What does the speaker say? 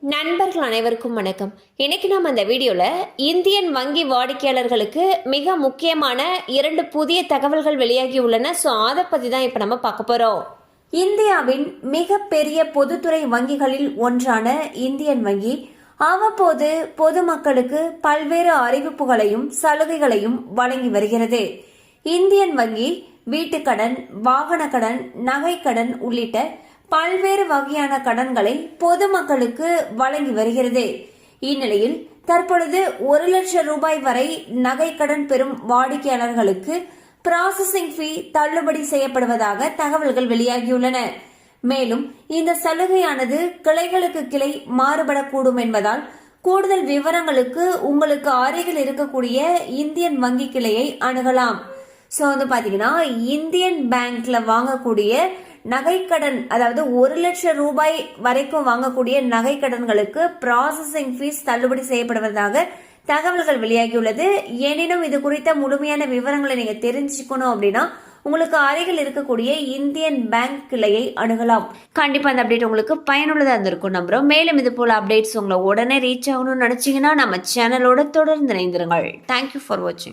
நண்பர்கள் அனைவருக்கும் வணக்கம். இன்னைக்கு நம்ம இந்த வீடியோவில் இந்தியன் வங்கி வாடிக்கையாளர்களுக்கு மிக முக்கியமான 2 புதிய தகவல்கள் வெளியாகி உள்ளன. ஸோ அதை பற்றி தான் இப்போ நம்ம பார்க்க போகிறோம். இந்தியாவின் மிகப்பெரிய பொதுத்துறை வங்கிகளில் ஒன்றான இந்தியன் வங்கி அவ்வப்போது பொதுமக்களுக்கு பல்வேறு அறிவிப்புகளையும் சலுகைகளையும் வழங்கி வருகிறது. இந்தியன் வங்கி வீட்டுக்கடன், வாகன கடன், நகைக்கடன் உள்ளிட்ட பல்வேறு வகையான கடன்களை பொதுமக்களுக்கு வழங்கி வருகிறது. இந்நிலையில் தற்பொழுது 1 லட்சம் ரூபாய் வரை நகைக்கடன் பெறும் வாடிக்கையாளர்களுக்கு ப்ராசஸிங் ஃபீ தள்ளுபடி செய்யப்படுவதாக தகவல்கள் வெளியாகியுள்ளன. மேலும் இந்த சலுகையானது கிளைகளுக்கு கிளை மாறுபடக்கூடும் என்பதால் கூடுதல் விவரங்களுக்கு உங்களுக்கு அருகில் இருக்கக்கூடிய இந்தியன் வங்கி கிளையை அணுகலாம். ஸோ பாத்தீங்கன்னா இந்தியன் பேங்க்ல வாங்கக்கூடிய நகைக்கடன், அதாவது 1 லட்சம் ரூபாய் வரைக்கும் வாங்கக்கூடிய நகைக்கடன்களுக்கு ப்ராசஸிங் ஃபீஸ் தள்ளுபடி செய்யப்படுவதாக தகவல்கள் வெளியாகியுள்ளது. எனினும் இது குறித்த முழுமையான விவரங்களை நீங்க தெரிஞ்சுக்கணும் அப்படின்னா உங்களுக்கு அருகில் இருக்கக்கூடிய இந்தியன் பேங்க் கிளையை அணுகலாம். கண்டிப்பா அந்த அப்டேட் உங்களுக்கு பயனுள்ளதா இருந்திருக்கும் நம்புறோம். மேலும் இது போல அப்டேட்ஸ் உங்களை உடனே ரீச் ஆகணும்னு நினைச்சீங்கன்னா நம்ம சேனலோட தொடர்ந்து இணைந்திருங்கள். தேங்க்யூ ஃபார் வாட்சிங்.